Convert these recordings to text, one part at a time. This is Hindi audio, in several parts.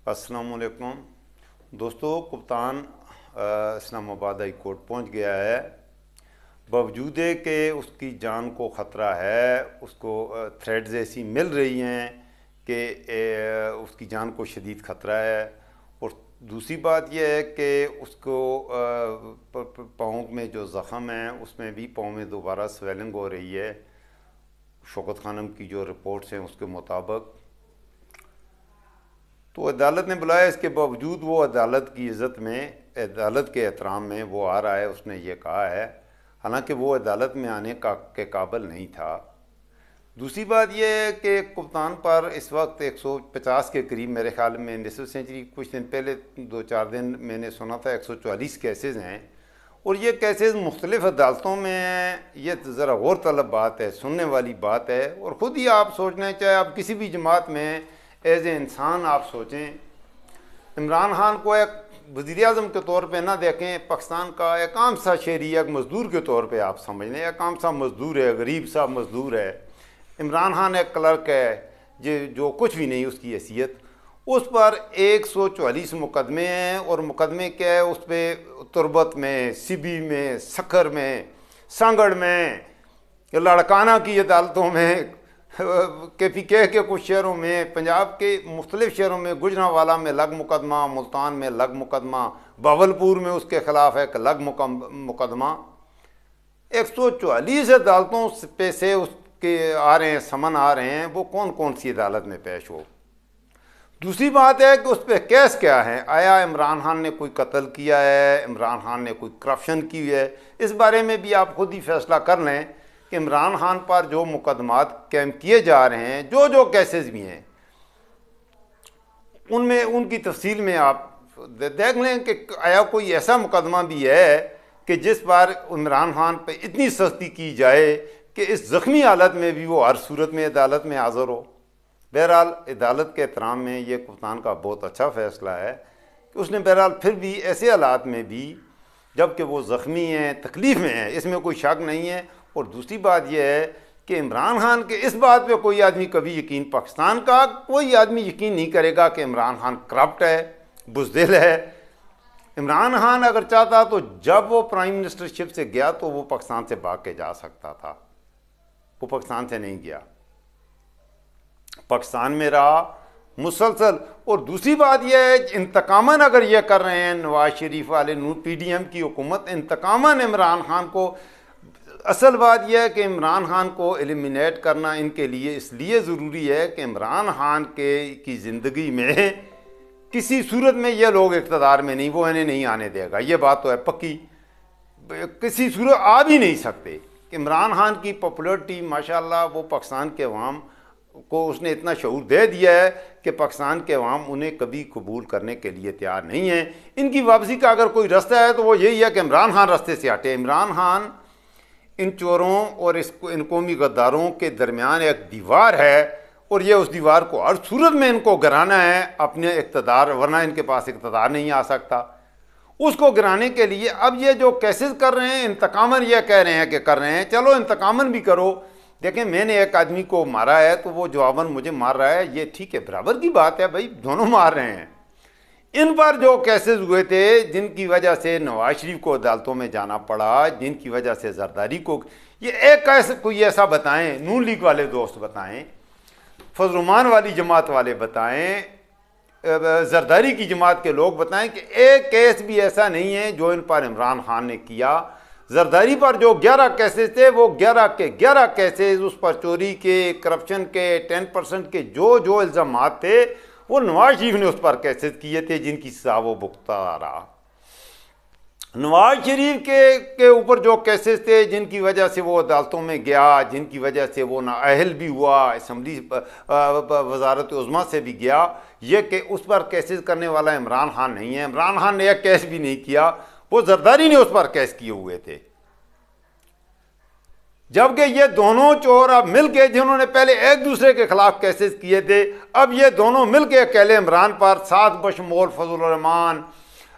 अस्सलामुअलैकुम दोस्तों, कप्तान इस्लामाबाद हाई कोर्ट पहुंच गया है। बावजूद कि उसकी जान को ख़तरा है, उसको थ्रेड्स ऐसी मिल रही हैं कि उसकी जान को शदीद ख़तरा है। और दूसरी बात यह है कि उसको पाँव में जो ज़ख़म है उसमें भी पाँव में दोबारा स्वेलिंग हो रही है। शौकत खानम की जो रिपोर्ट्स हैं उसके मुताबिक तो अदालत ने बुलाया। इसके बावजूद वो अदालत की इज़्ज़त में, अदालत के एहतराम में वो आ रहा है। उसने ये कहा है, हालांकि वो अदालत में आने के काबिल नहीं था। दूसरी बात यह है कि कप्तान पर इस वक्त 150 के करीब, मेरे ख्याल में निसफ सेंचुरी कुछ दिन पहले 2-4 दिन मैंने सुना था 144 केसेस हैं। और ये केसेस मुख्तलिफ़ अदालतों में हैं। ये ज़रा गौर तलब बात है, सुनने वाली बात है। और ख़ुद ही आप सोचना, चाहे आप किसी भी जमात में एज ए इंसान आप सोचें, इमरान खान को एक वज़ीर-ए-आज़म के तौर पे ना देखें, पाकिस्तान का एक आम सा शहरी, एक मज़दूर के तौर पे आप समझ लें। एक आम सा मज़दूर है, गरीब सा मज़दूर है। इमरान खान एक क्लर्क है जो कुछ भी नहीं उसकी हैसियत। उस पर 144 मुकदमे हैं। और मुकदमे क्या है उस पर? तुरबत में, सिबी में, सखर में, सांगड़ में, लड़काना की अदालतों में, KPK के कुछ शहरों में, पंजाब के मुख्तलिफ़ शहरों में, गुजरांवाला में लग मुकदमा, मुल्तान में लग मुकदमा, बावलपुर में उसके ख़िलाफ़ एक लग मुकदमा। 144 अदालतों पे से उसके आ रहे हैं, समन आ रहे हैं। वो कौन कौन सी अदालत में पेश हो? दूसरी बात है कि उस पर केस क्या है। आया इमरान खान ने कोई कत्ल किया है, इमरान खान ने कोई करप्शन की है? इस बारे में भी आप खुद ही फैसला कर लें कि इमरान खान पर जो मुकदमात कैम किए जा रहे हैं, जो केसेस भी हैं, उनमें उनकी तफसील में आप देख लें कि आया कोई ऐसा मुकदमा भी है कि जिस पर इमरान खान पे इतनी सख्ती की जाए कि इस ज़ख्मी हालत में भी वो हर सूरत में अदालत में हाज़िर हो। बहरहाल अदालत के एहतराम में ये कप्तान का बहुत अच्छा फ़ैसला है कि उसने बहरहाल फिर भी ऐसे हालात में भी, जबकि वो ज़ख्मी हैं, तकलीफ़ में हैं, इसमें कोई शक नहीं है। और दूसरी बात यह है कि इमरान खान के इस बात पे कोई आदमी कभी यकीन, पाकिस्तान का कोई आदमी यकीन नहीं करेगा कि इमरान खान करप्ट है, बुज़दिल है। इमरान खान अगर चाहता तो जब वो प्राइम मिनिस्टरशिप से गया तो वो पाकिस्तान से भाग के जा सकता था। वो पाकिस्तान से नहीं गया, पाकिस्तान में रहा मुसलसल। और दूसरी बात यह है, इंतकामन अगर ये कर रहे हैं नवाज शरीफ वाले, PDM की हुकूमत इंतकामन इमरान खान को, असल बात यह है कि इमरान खान को एलिमिनेट करना इनके लिए इसलिए ज़रूरी है कि इमरान खान की ज़िंदगी में किसी सूरत में ये लोग इक़्तिदार में नहीं, वो इन्हें नहीं आने देगा। ये बात तो है पक्की, किसी सूरत आ भी नहीं सकते। इमरान खान की पॉपुलरिटी माशाल्लाह, वो पाकिस्तान के अवाम को उसने इतना शऊर दे दिया है कि पाकिस्तान के अवाम उन्हें कभी कबूल करने के लिए तैयार नहीं है। इनकी वापसी का अगर कोई रास्ता है तो वो यही है कि इमरान खान रास्ते से हटे। इमरान खान इन चोरों और इन कौमी गद्दारों के दरमियान एक दीवार है और ये उस दीवार को हर सूरत में इनको गिराना है अपने इक़्तिदार, वरना इनके पास इक़्तिदार नहीं आ सकता। उसको गिराने के लिए अब ये जो केसेस कर रहे हैं, इंतकामन ये कह रहे हैं कि कर रहे हैं, चलो इंतकामन भी करो। देखें, मैंने एक आदमी को मारा है तो वो जवाबन मुझे मार रहा है, ये ठीक है, बराबर की बात है भाई, दोनों मार रहे हैं। इन पर जो केसेस हुए थे, जिनकी वजह से नवाज शरीफ को अदालतों में जाना पड़ा, जिनकी वजह से जरदारी को, ये एक कैसे कोई ऐसा बताएं, नून लीग वाले दोस्त बताएं, फजलुमान वाली जमात वाले बताएं, जरदारी की जमात के लोग बताएं कि एक केस भी ऐसा नहीं है जो इन पर इमरान खान ने किया। जरदारी पर जो 11 केसेस थे, वो 11 के 11 केसेस उस पर चोरी के, करप्शन के, 10% के जो इल्ज़ामात थे, वो नवाज शरीफ ने उस पर केसेस किए थे, जिनकी सज़ा वो भुगता रहा। नवाज शरीफ के ऊपर जो केसेस थे, जिनकी वजह से वो अदालतों में गया, जिनकी वजह से वो नाअहल भी हुआ, असम्बली वजारत उज़्मा से भी गया, ये कि उस पर केसेस करने वाला इमरान खान नहीं है। इमरान खान ने एक केस भी नहीं किया, वो जरदारी ने उस पर केस किए हुए थे। जबकि ये दोनों चोर अब मिल के, जिन्होंने पहले एक दूसरे के खिलाफ केसेस किए थे, अब ये दोनों मिल के अकेले इमरान पर, साथ बशमोल फजलुर रहमान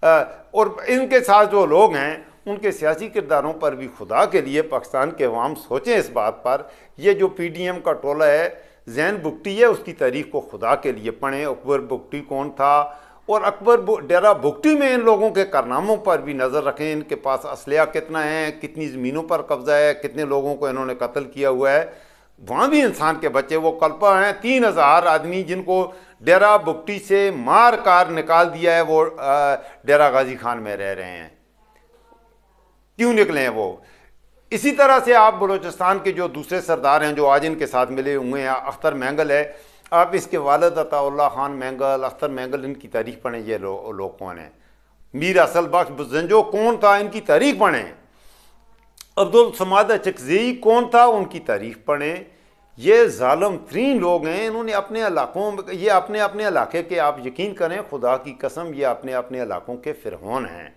और इनके साथ जो लोग हैं, उनके सियासी किरदारों पर भी खुदा के लिए पाकिस्तान के अवाम सोचें इस बात पर। ये जो PDM का टोला है, जैन बुगटी है, उसकी तारीख को खुदा के लिए पढ़ें। अकबर बुगटी कौन था, और अकबर डेरा बुगटी में इन लोगों के कारनामों पर भी नज़र रखें। इनके पास असलिया कितना है, कितनी ज़मीनों पर कब्जा है, कितने लोगों को इन्होंने कत्ल किया हुआ है। वहाँ भी इंसान के बच्चे वो कल्पा हैं। 3000 आदमी जिनको डेरा बुगटी से मार कार निकाल दिया है, वो डेरा गाजी खान में रह रहे हैं। क्यों निकले हैं वो? इसी तरह से आप बलूचिस्तान के जो दूसरे सरदार हैं जो आज इनके साथ मिले हुए हैं, अख्तर मैंगल है, आप इसके वालिद अताउल्लाह खान मैंगल, अख्तर मैंगल, इनकी तारीख पढ़ें। ये लोग कौन हैं? मीर असल बख्श बुज़ंजो कौन था, इनकी तारीख पढ़ें। अब्दुल समाद चकज़ई कौन था, उनकी तारीख पढ़ें। ये जालिम तरीन लोग हैं। इन्होंने अपने इलाकों में, ये अपने अपने इलाके के, आप यकीन करें खुदा की कसम, ये अपने अपने इलाकों के फ़िरौन हैं।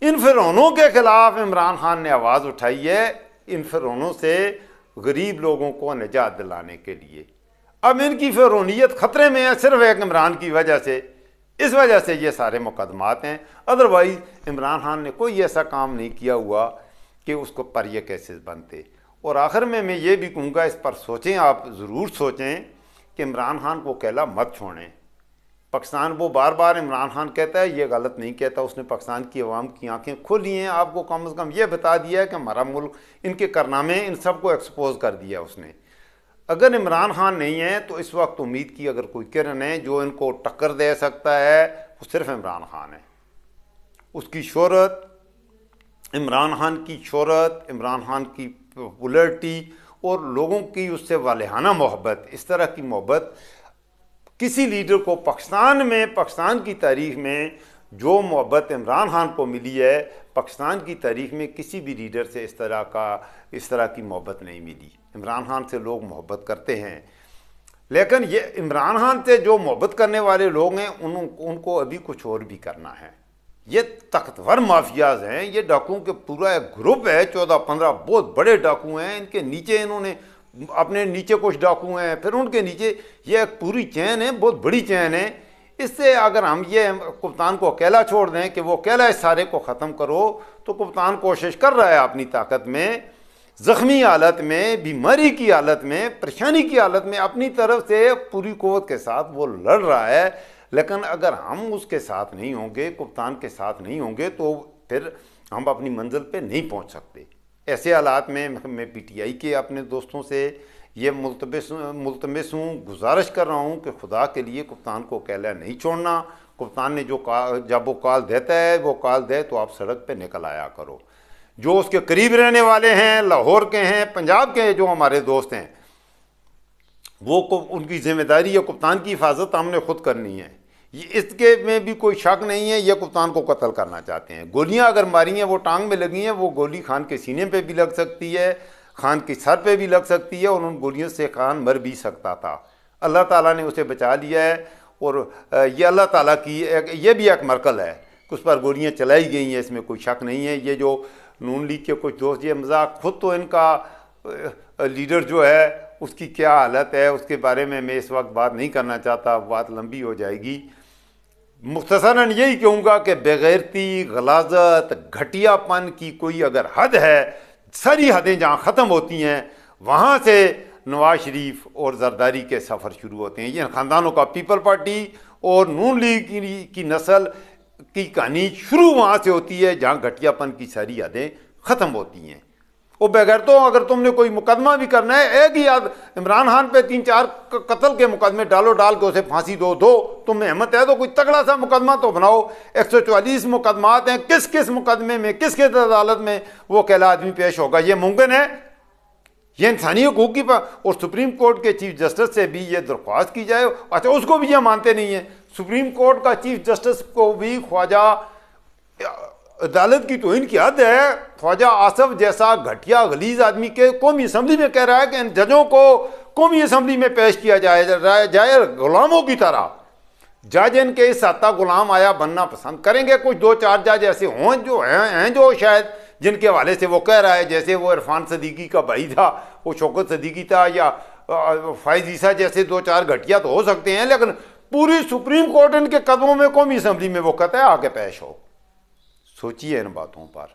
इन फ़िरौनों के ख़िलाफ़ इमरान खान ने आवाज़ उठाई है, इन फ़िरौनों से गरीब लोगों को निजात दिलाने के लिए। अब इनकी फ़िरौनियत ख़तरे में है सिर्फ एक इमरान की वजह से। इस वजह से ये सारे मुकदमात हैं। अदरवाइज़ इमरान खान ने कोई ऐसा काम नहीं किया हुआ कि उसको पर ये केसेस बनते। और आखिर में मैं ये भी कहूँगा, इस पर सोचें, आप ज़रूर सोचें कि इमरान खान को अकेला मत छोड़ें। पाकिस्तान, वो बार बार इमरान खान कहता है, ये गलत नहीं कहता, उसने पाकिस्तान की आवाम की आंखें खोली हैं। आपको कम से कम ये बता दिया है कि हमारा मुल्क, इनके कारनामे, इन सब को एक्सपोज कर दिया उसने। अगर इमरान खान नहीं है तो इस वक्त उम्मीद की अगर कोई किरण है जो इनको टक्कर दे सकता है, वो सिर्फ इमरान खान है। उसकी शोहरत, इमरान खान की शोहरत, इमरान खान की पॉपुलैरिटी और लोगों की उससे वालिहाना मोहब्बत, इस तरह की मोहब्बत किसी लीडर को पाकिस्तान में, पाकिस्तान की तारीख में जो मोहब्बत इमरान खान को मिली है, पाकिस्तान की तारीख में किसी भी लीडर से इस तरह की मोहब्बत नहीं मिली। इमरान खान से लोग मोहब्बत करते हैं, लेकिन ये इमरान खान से जो मोहब्बत करने वाले लोग हैं उनको अभी कुछ और भी करना है। ये ताकतवर माफियाज हैं, ये डाकुओं के पूरा एक ग्रुप है, 14-15 बहुत बड़े डाकू हैं। इनके नीचे इन्होंने अपने नीचे कुछ डाकू हैं, फिर उनके नीचे ये एक पूरी चैन है, बहुत बड़ी चैन है। इससे अगर हम ये कप्तान को अकेला छोड़ दें कि वो अकेला इस सारे को ख़त्म करो, तो कप्तान कोशिश कर रहा है अपनी ताकत में, ज़ख्मी हालत में, बीमारी की हालत में, परेशानी की हालत में, अपनी तरफ से पूरी क़ुव्वत के साथ वो लड़ रहा है। लेकिन अगर हम उसके साथ नहीं होंगे, कप्तान के साथ नहीं होंगे, तो फिर हम अपनी मंजिल पे नहीं पहुंच सकते। ऐसे हालात में मैं पीटीआई के अपने दोस्तों से ये मुल्तमस हूँ, गुजारिश कर रहा हूँ कि खुदा के लिए कप्तान को अकेला नहीं छोड़ना। कप्तान ने जब वो कॉल देता है, वो कॉल दे तो आप सड़क पे निकल आया करो। जो उसके करीब रहने वाले हैं, लाहौर के हैं, पंजाब के जो हमारे दोस्त हैं, वो उनकी जिम्मेदारी है, कप्तान की हिफाजत हमने खुद करनी है। इसके में भी कोई शक नहीं है, ये कप्तान को कत्ल करना चाहते हैं। गोलियां अगर मारी हैं, वो टांग में लगी हैं, वो गोली खान के सीने पे भी लग सकती है, खान के सर पे भी लग सकती है, और उन गोलियों से खान मर भी सकता था। अल्लाह ताला ने उसे बचा लिया है, और ये अल्लाह ताला की ये भी एक मरकल है कि उस पर गोलियाँ चलाई गई हैं, इसमें कोई शक नहीं है। ये जो नून लीग के कुछ दोस्त, ये मजाक, खुद तो इनका लीडर जो है उसकी क्या हालत है उसके बारे में मैं इस वक्त बात नहीं करना चाहता, बात लंबी हो जाएगी। मुख्तसरन यही कहूँगा कि बेगैरती, गलाजत, घटियापन की कोई अगर हद है, सारी हदें जहाँ ख़त्म होती हैं वहाँ से नवाज शरीफ और जरदारी के सफ़र शुरू होते हैं। ये ख़ानदानों का पीपल पार्टी और नून लीग की नस्ल की कहानी शुरू वहाँ से होती है जहाँ घटियापन की सारी हदें ख़त्म होती हैं। वो बगैर तो अगर तुमने कोई मुकदमा भी करना है, एक ही याद इमरान खान पे 3-4 कत्ल के मुकदमे डाल के उसे फांसी दो, तुम्हें हिम्मत है तो कोई तगड़ा सा मुकदमा तो बनाओ। 144 मुकदमात हैं, किस किस मुकदमे में, किस किस अदालत में वो अकेला आदमी पेश होगा? ये मुमकिन है? ये इंसानी हकूक़ की और सुप्रीम कोर्ट के चीफ जस्टिस से भी ये दरख्वास्त की जाए। अच्छा, उसको भी ये मानते नहीं है। सुप्रीम कोर्ट का चीफ जस्टिस को भी ख्वाजा अदालत की तौहीन की हद है। ख्वाजा आसफ जैसा घटिया गलीज आदमी के कौमी असम्बली में कह रहा है कि इन जजों को कौमी असम्बली में पेश किया जाए गुलामों की तरह। जज इनके इस सत्ता गुलाम आया बनना पसंद करेंगे। कुछ 2-4 जज ऐसे हों जो हैं जो शायद जिनके हवाले से वो कह रहा है, जैसे वो इरफान सदीकी का भाई था, वो शौकत सदीकी था, या फाइज ईसा जैसे 2-4 घटिया तो हो सकते हैं, लेकिन पूरी सुप्रीम कोर्ट इनके कदमों में कौमी असम्बली में वो कहता है आके पेश हो। सोचिए इन बातों पर।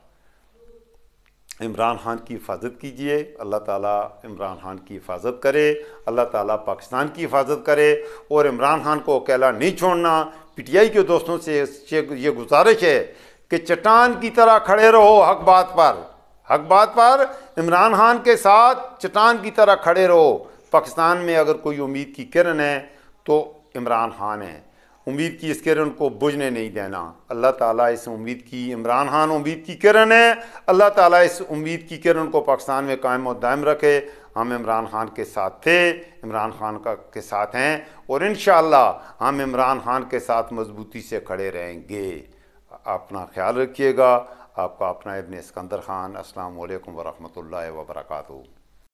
इमरान खान की हिफाजत कीजिए, अल्लाह ताला इमरान खान की हिफाजत करे, अल्लाह ताला पाकिस्तान की हिफाजत करे और इमरान खान को अकेला नहीं छोड़ना। पीटीआई के दोस्तों से ये गुजारिश है कि चट्टान की तरह खड़े रहो हक बात पर, हक बात पर इमरान खान के साथ चट्टान की तरह खड़े रहो। पाकिस्तान में अगर कोई उम्मीद की किरण है तो इमरान खान है, उम्मीद की इस किरण को बुझने नहीं देना। अल्लाह ताला इस उम्मीद की, इमरान खान उम्मीद की किरण है, अल्लाह ताला इस उम्मीद की किरण को पाकिस्तान में कायम और दायम रखे। हम इमरान खान के साथ थे, इमरान खान के साथ हैं और इंशाअल्लाह हम इमरान खान के साथ मजबूती से खड़े रहेंगे। अपना ख्याल रखिएगा। आपका अपना इब्न सिकंदर खान। अस्सलाम वालेकुम वरहमतुल्लाहि वबरकातुहू।